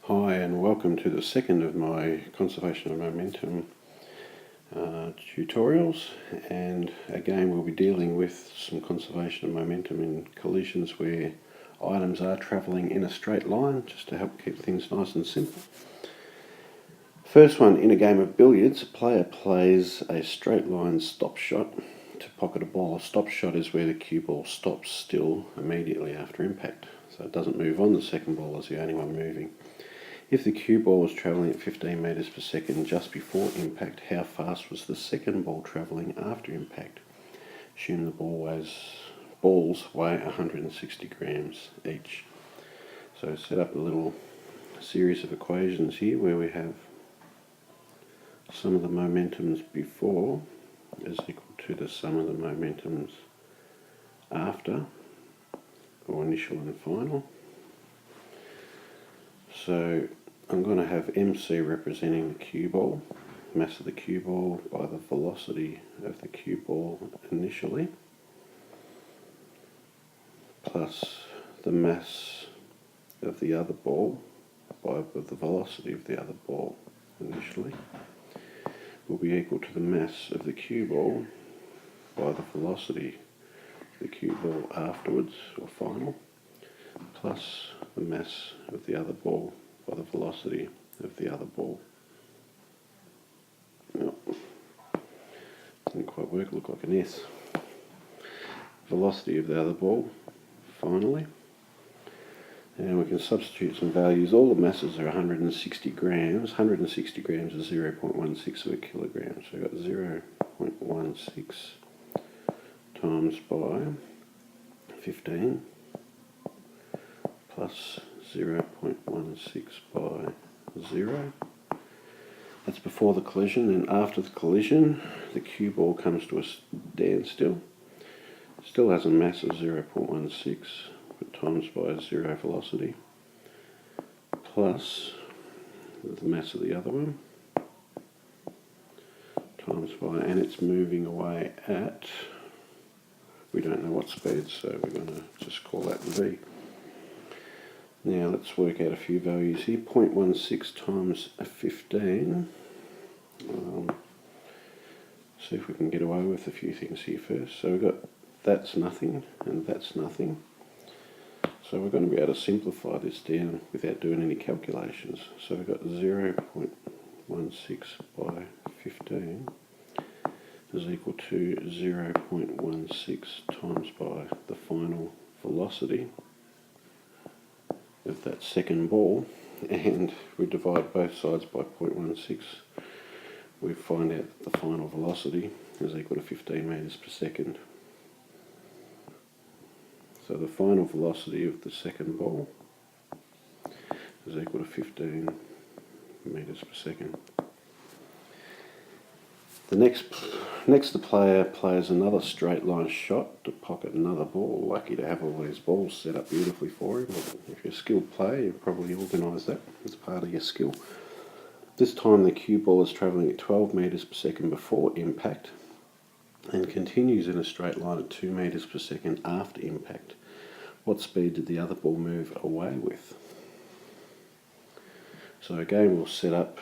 Hi and welcome to the second of my conservation of momentum tutorials, and again we'll be dealing with some conservation of momentum in collisions where items are travelling in a straight line, just to help keep things nice and simple. First one, in a game of billiards, a player plays a straight line stop shot to pocket a ball. A stop shot is where the cue ball stops still immediately after impact, so it doesn't move on. The second ball is the only one moving. If the cue ball was travelling at 15 metres per second just before impact, how fast was the second ball travelling after impact? Assume the balls weigh 160 grams each. So set up a little series of equations here where we have sum of the momentums before is equal to the sum of the momentums after, or initial and final. So I'm going to have MC representing the cue ball, mass of the cue ball by the velocity of the cue ball initially, plus the mass of the other ball by the velocity of the other ball initially will be equal to the mass of the cue ball by the velocity of the cue ball afterwards, or final, plus the mass of the other ball by the velocity of the other ball. No, didn't quite work, looked like an S. Velocity of the other ball, finally. And we can substitute some values. All the masses are 160 grams. 160 grams is 0.16 of a kilogram. So we've got 0.16 times by 15 plus 0.16 by 0. That's before the collision, and after the collision the cue ball comes to a standstill. Still has a mass of 0.16 but times by 0 velocity plus the mass of the other one times by, and it's moving away at, we don't know what speed, so we're going to just call that V. Now let's work out a few values here. 0.16 times 15. See if we can get away with a few things here first. So we've got that's nothing and that's nothing. So we're going to be able to simplify this down without doing any calculations. So we've got 0.16 by 15 is equal to 0.16 times by the final velocity of that second ball, and we divide both sides by 0.16, we find out that the final velocity is equal to 15 metres per second. So the final velocity of the second ball is equal to 15 metres per second. Next the player plays another straight line shot to pocket another ball. Lucky to have all these balls set up beautifully for him. If you're a skilled player, you probably organise that as part of your skill. This time the cue ball is travelling at 12 metres per second before impact and continues in a straight line at 2 metres per second after impact. What speed did the other ball move away with? So again we'll set up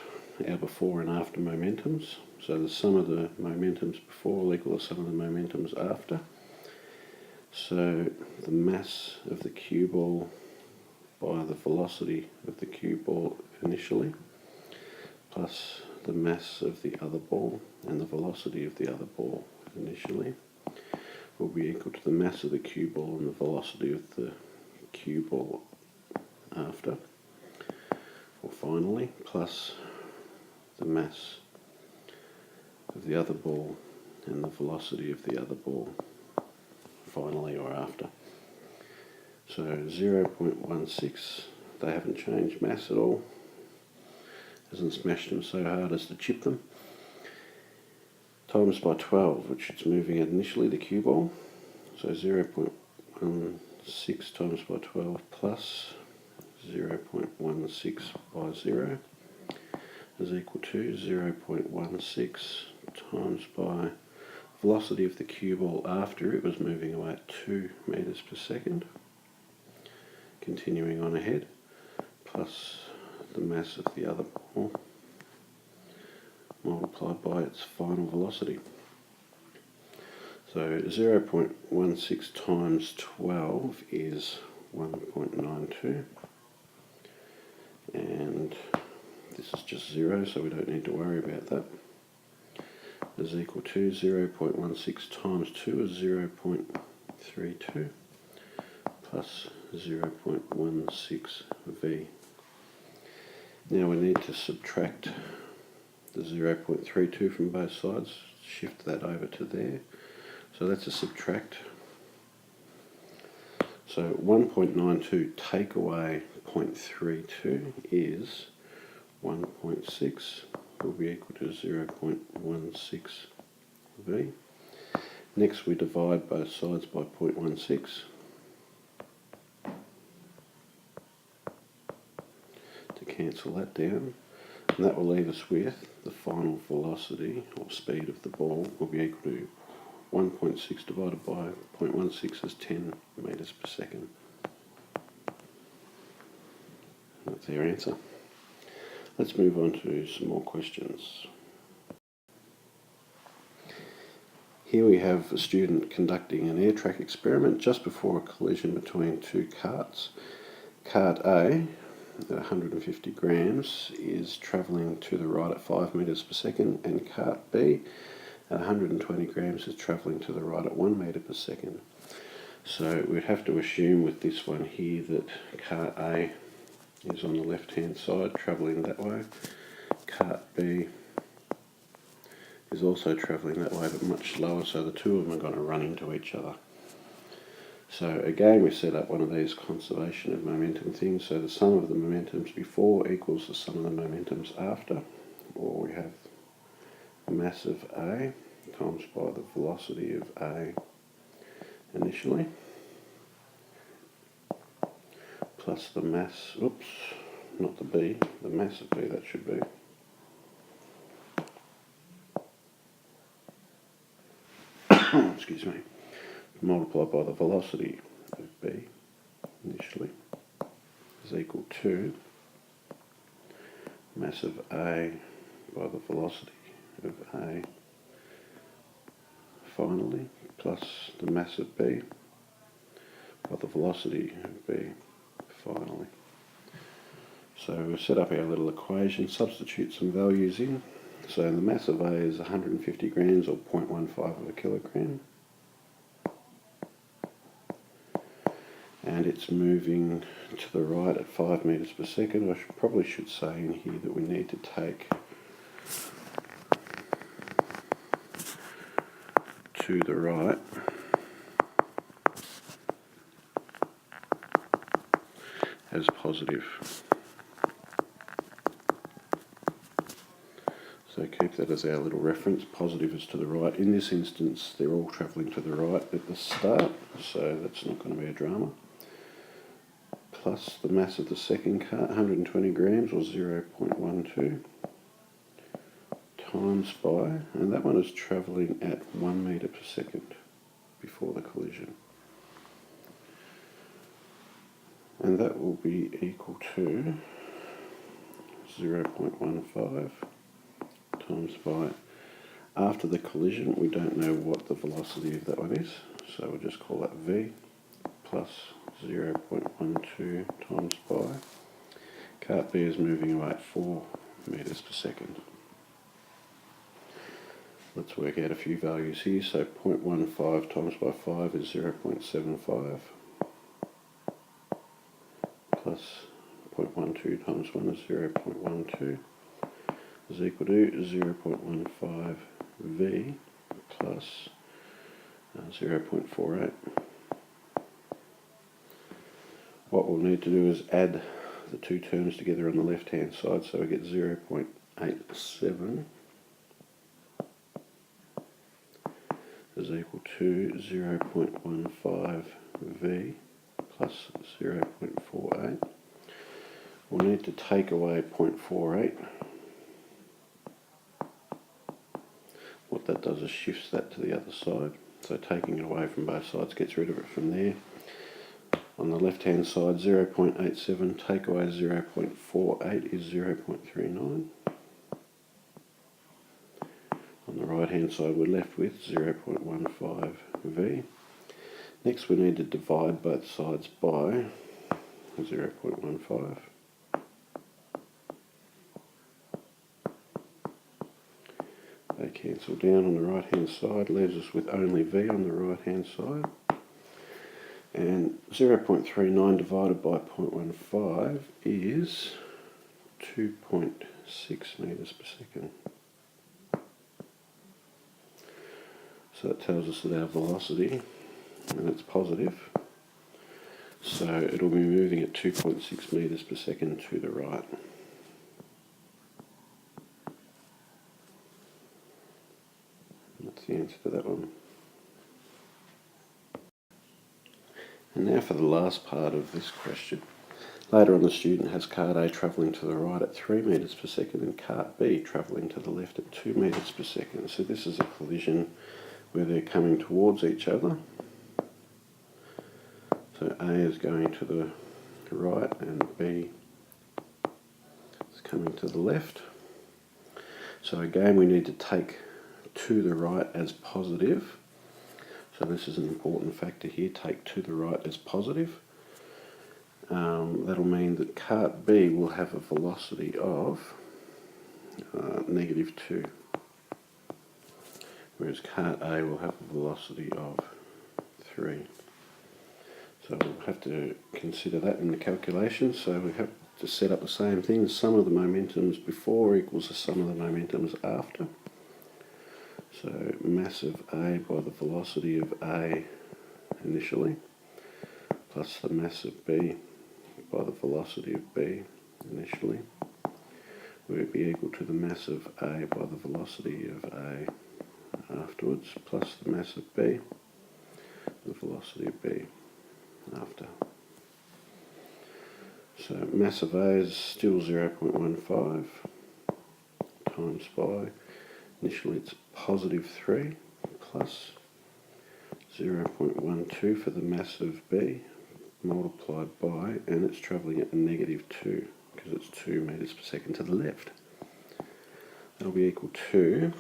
our before and after momentums. So the sum of the momentums before will equal the sum of the momentums after. So the mass of the cue ball by the velocity of the cue ball initially, plus the mass of the other ball and the velocity of the other ball initially, will be equal to the mass of the cue ball and the velocity of the cue ball after, or finally, plus the mass of the other ball and the velocity of the other ball finally or after. So 0.16, they haven't changed mass at all, hasn't smashed them so hard as to chip them, times by 12, which it's moving at initially, the cue ball. So 0.16 times by 12 plus 0.16 by 0 is equal to 0.16 times by velocity of the cue ball after it was moving away at 2 metres per second, continuing on ahead, plus the mass of the other ball multiplied by its final velocity. So 0.16 times 12 is 1.92, and this is just 0, so we don't need to worry about that. Is equal to 0.16 times 2 is 0.32 plus 0.16 V. Now we need to subtract the 0.32 from both sides, shift that over to there. So that's a subtract. So 1.92 take away 0.32 is 1.6 will be equal to 0.16 V. Next we divide both sides by 0.16 to cancel that down, and that will leave us with the final velocity or speed of the ball will be equal to 1.6 divided by 0.16 is 10 metres per second. That's our answer. Let's move on to some more questions. Here we have a student conducting an AirTrac experiment just before a collision between two carts. Cart A at 150 grams is travelling to the right at 5 metres per second, and cart B at 120 grams is travelling to the right at 1 metre per second. So we'd have to assume with this one here that cart A is on the left hand side travelling that way. Cart B is also travelling that way but much slower, so the two of them are going to run into each other. So again we set up one of these conservation of momentum things, so the sum of the momentums before equals the sum of the momentums after, or we have mass of A times by the velocity of A initially, plus the mass, not the B, the mass of B, that should be. Excuse me. Multiplied by the velocity of B initially is equal to mass of A by the velocity of A finally, plus the mass of B by the velocity of B finally. So we've set up our little equation, substitute some values in. So the mass of A is 150 grams or 0.15 of a kilogram. And it's moving to the right at 5 metres per second. I probably should say in here that we need to take to the right as positive. So keep that as our little reference. Positive is to the right. In this instance, they're all travelling to the right at the start, so that's not going to be a drama. Plus the mass of the second cart, 120 grams or 0.12, times by, and that one is travelling at 1 metre per second before the collision. And that will be equal to 0.15 times by, after the collision we don't know what the velocity of that one is, so we'll just call that V, plus 0.12 times by, cart B is moving away at 4 metres per second. Let's work out a few values here. So 0.15 times by 5 is 0.75, plus 0.12 times 1 is 0.12, is equal to 0.15 V plus 0.48. What we'll need to do is add the two terms together on the left hand side, so we get 0.87 is equal to 0.15 V plus 0.48. We'll need to take away 0.48. What that does is shifts that to the other side. So taking it away from both sides gets rid of it from there. On the left hand side 0.87, take away 0.48 is 0.39. On the right hand side we're left with 0.15 V. Next we need to divide both sides by 0.15. They cancel down on the right hand side, leaves us with only V on the right hand side. And 0.39 divided by 0.15 is 2.6 metres per second. So that tells us that our velocity, and it's positive, so it'll be moving at 2.6 metres per second to the right. That's the answer to that one. And now for the last part of this question. Later on the student has cart A travelling to the right at 3 metres per second and cart B travelling to the left at 2 metres per second. So this is a collision where they're coming towards each other. So A is going to the right and B is coming to the left. So again we need to take to the right as positive. So this is an important factor here, take to the right as positive. That'll mean that cart B will have a velocity of -2, whereas cart A will have a velocity of 3. So we'll have to consider that in the calculation. So we have to set up the same thing. The sum of the momentums before equals the sum of the momentums after. So mass of A by the velocity of A initially, plus the mass of B by the velocity of B initially, will be equal to the mass of A by the velocity of A afterwards, plus the mass of B, the velocity of B after. So mass of A is still 0.15 times by, initially it's +3 plus 0.12 for the mass of B multiplied by, and it's travelling at -2 because it's 2 metres per second to the left. That'll be equal to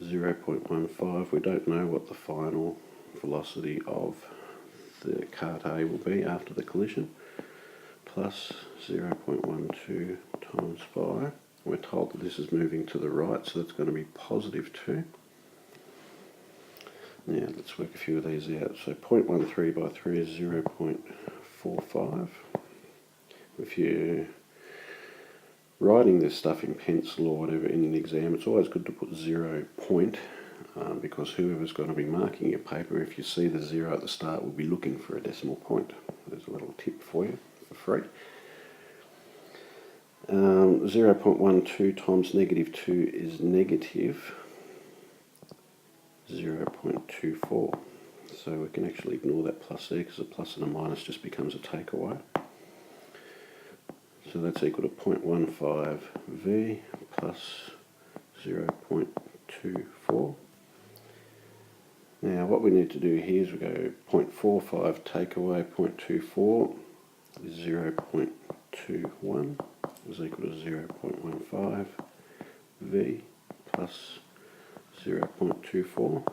0.15. We don't know what the final velocity of the cart A will be after the collision, plus 0.12 times by. We're told that this is moving to the right, so that's going to be +2. Now let's work a few of these out. So 0.13 by 3 is 0.45. If you're writing this stuff in pencil or whatever in an exam, it's always good to put 0 point, because whoever's going to be marking your paper, if you see the 0 at the start, will be looking for a decimal point. There's a little tip for you for free. 0.12 times -2 is -0.24. So we can actually ignore that plus there because a plus and a minus just becomes a takeaway. So that's equal to 0.15 V plus 0.24. Now what we need to do here is we go 0.45 take away 0.24 is 0.21 is equal to 0.15 V plus 0.24.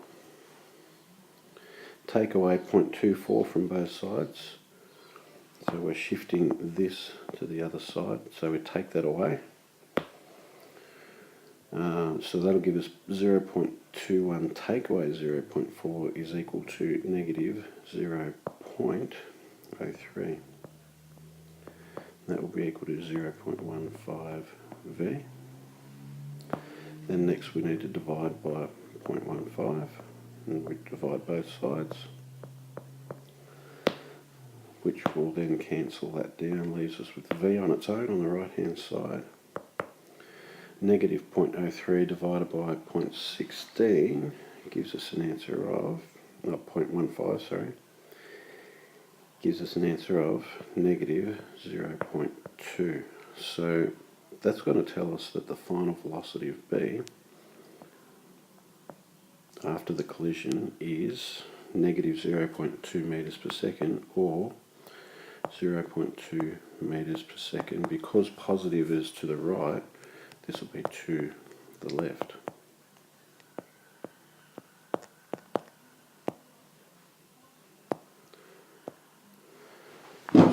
Take away 0.24 from both sides. So we're shifting this to the other side. So we take that away. So that'll give us 0.21 take away 0.4 is equal to -0.03. That will be equal to 0.15 V. Then next we need to divide by 0.15, and we divide both sides, which will then cancel that down, leaves us with V on its own on the right hand side. -0.03 divided by 0.16 gives us an answer of, not 0.15, sorry, gives us an answer of -0.2. So that's going to tell us that the final velocity of B after the collision is negative 0.2 meters per second or 0.2 meters per second. Because positive is to the right, this will be to the left.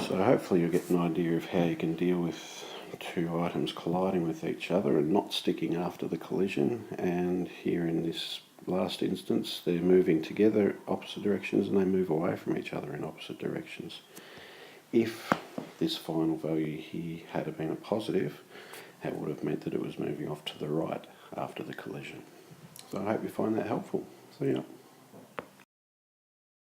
So hopefully you'll get an idea of how you can deal with two items colliding with each other and not sticking after the collision. And here in this last instance, they're moving together opposite directions and they move away from each other in opposite directions. If this final value here had been a positive, that would have meant that it was moving off to the right after the collision. So I hope you find that helpful. See ya.